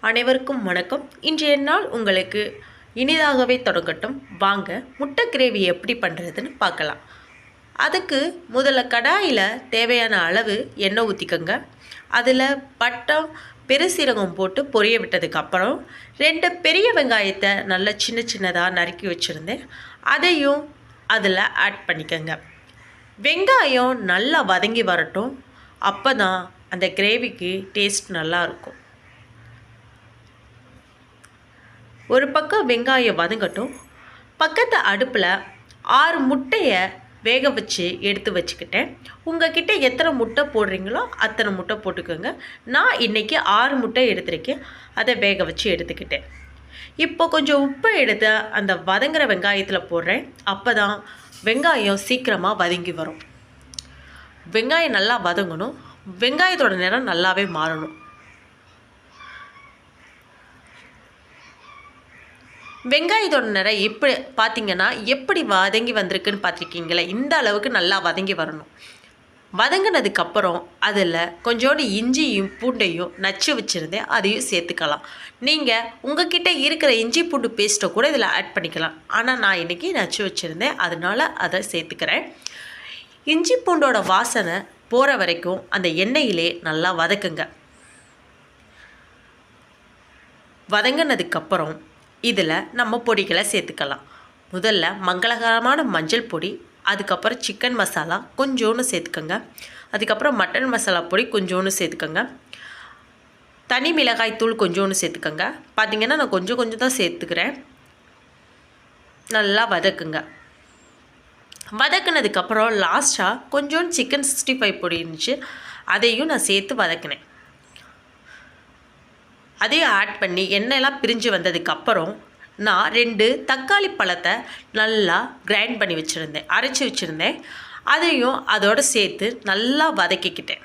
அனைவருக்கும் வணக்கம். இன்றைய நாள் உங்களுக்கு இனிதாகவே தொடங்கட்டும். வாங்க முட்டை கிரேவி எப்படி பண்ணுறதுன்னு பார்க்கலாம். அதுக்கு முதல்ல கடாயில் தேவையான அளவு எண்ணெய் ஊற்றிக்கோங்க. அதில் பட்டம் பெருசீரகம் போட்டு பொரிய விட்டதுக்கப்புறம் 2 பெரிய வெங்காயத்தை நல்லா சின்ன சின்னதாக நறுக்கி வச்சுருந்தேன். அதையும் அதில் ஆட் பண்ணிக்கோங்க. வெங்காயம் நல்லா வதங்கி வரட்டும். அப்போ தான் அந்த கிரேவிக்கு டேஸ்ட் நல்லாயிருக்கும். ஒரு பக்கம் வெங்காயம் வதங்கட்டும். பக்கத்து அடுப்பில் 6 முட்டையை வேக வச்சு எடுத்து வச்சுக்கிட்டேன். உங்கள்கிட்ட எத்தனை முட்டை போடுறீங்களோ அத்தனை முட்டை போட்டுக்கோங்க. நான் இன்றைக்கி 6 முட்டை எடுத்துருக்கேன். அதை வேக வச்சு எடுத்துக்கிட்டேன். இப்போ கொஞ்சம் உப்பை எடுத்து அந்த வதங்குற வெங்காயத்தில் போடுறேன். அப்போ தான் வெங்காயம் சீக்கிரமாக வதங்கி வரும். வெங்காயம் நல்லா வதங்கணும். வெங்காயத்தோட நிறம் நல்லாவே மாறணும். வெங்காயத்தோட நிறம் எப்படி பார்த்திங்கன்னா எப்படி வதங்கி வந்திருக்குன்னு பார்த்துருக்கீங்களா? இந்த அளவுக்கு நல்லா வதங்கி வரணும். வதங்கினதுக்கப்புறம் அதில் கொஞ்சோண்டு இஞ்சியும் பூண்டையும் நச்சு வச்சுருந்தேன். அதையும் சேர்த்துக்கலாம். நீங்கள் உங்ககிட்ட இருக்கிற இஞ்சி பூண்டு பேஸ்ட்டை கூட இதில் ஆட் பண்ணிக்கலாம். ஆனால் நான் இன்றைக்கி நச்சு வச்சுருந்தேன், அதனால் அதை சேர்த்துக்கிறேன். இஞ்சி பூண்டோட வாசனை போகிற வரைக்கும் அந்த எண்ணெயிலே நல்லா வதக்குங்க. வதங்கினதுக்கப்புறம் இதில் நம்ம பொடிகளை சேர்த்துக்கலாம். முதல்ல மங்களகரமான மஞ்சள் பொடி, அதுக்கப்புறம் சிக்கன் மசாலா கொஞ்சோன்னு சேர்த்துக்கோங்க. அதுக்கப்புறம் மட்டன் மசாலா பொடி கொஞ்சோன்னு சேர்த்துக்கோங்க. தனி மிளகாய் தூள் கொஞ்சோன்னு சேர்த்துக்கோங்க. பார்த்திங்கன்னா நான் கொஞ்சம் தான் சேர்த்துக்கிறேன். நல்லா வதக்குங்க. வதக்குனதுக்கப்புறம் லாஸ்ட்டாக கொஞ்சோண்டு சிக்கன் 65 பொடி இருந்துச்சு, அதையும் நான் சேர்த்து வதக்கினேன். அதையும் ஆட் பண்ணி எண்ணெயெல்லாம் பிரிஞ்சு வந்ததுக்கப்புறம் நான் 2 தக்காளி பழத்தை நல்லா கிரைண்ட் பண்ணி வச்சுருந்தேன், அரைச்சி வச்சுருந்தேன். அதையும் அதோடு சேர்த்து நல்லா வதக்கிக்கிட்டேன்.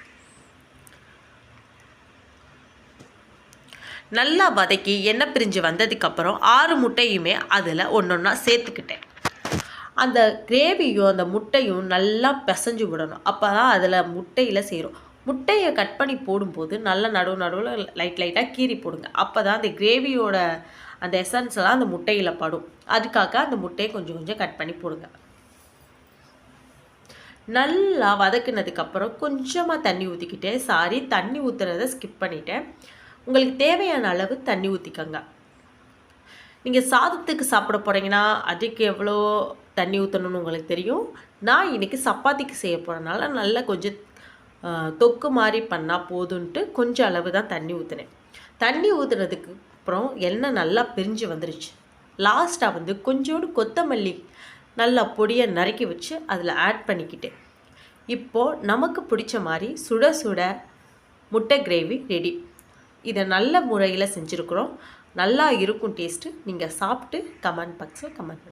நல்லா வதக்கி எண்ணெய் பிரிஞ்சு வந்ததுக்கப்புறம் 6 முட்டையுமே அதில் ஒன்றா சேர்த்துக்கிட்டேன். அந்த கிரேவியும் அந்த முட்டையும் நல்லா பிசைஞ்சு விடணும். அப்போ தான் அதில் முட்டையில் சேரும். முட்டையை கட் பண்ணி போடும்போது நல்லா நடுவில் லைட்டாக கீறி போடுங்க. அப்போ தான் அந்த கிரேவியோட அந்த எசன்ஸ்லாம் அந்த முட்டையில் படும். அதுக்காக அந்த முட்டையை கொஞ்சம் கட் பண்ணி போடுங்க. நல்லா வதக்குனதுக்கப்புறம் கொஞ்சமாக தண்ணி ஊற்றிக்கிட்டேன். தண்ணி ஊற்றுறத ஸ்கிப் பண்ணிட்டேன். உங்களுக்கு தேவையான அளவு தண்ணி ஊற்றிக்கோங்க. நீங்கள் சாதத்துக்கு சாப்பிட போகிறீங்கன்னா அதுக்கு எவ்வளோ தண்ணி ஊற்றணும்னு உங்களுக்கு தெரியும். நான் இன்றைக்கி சப்பாத்திக்கு செய்ய போகிறனால நல்லா கொஞ்சம் தொக்கு மாதிரி பண்ணால் போதுன்ட்டு கொஞ்சம் அளவு தான் தண்ணி ஊற்றினேன். தண்ணி ஊற்றுனதுக்கு அப்புறம் எண்ணெய் நல்லா பிரிஞ்சு வந்துருச்சு. லாஸ்ட்டாக கொஞ்சோண்டு கொத்தமல்லி நல்லா பொடியை நறுக்கி வச்சு அதில் ஆட் பண்ணிக்கிட்டேன். இப்போது நமக்கு பிடிச்ச மாதிரி சுட சுட முட்டை கிரேவி ரெடி. இதை நல்ல முறையில் செஞ்சுருக்குறோம். நல்லா இருக்கும் டேஸ்ட்டு. நீங்கள் சாப்பிட்டு கமெண்ட் பாக்ஸில் கமெண்ட் பண்ணுங்கள்.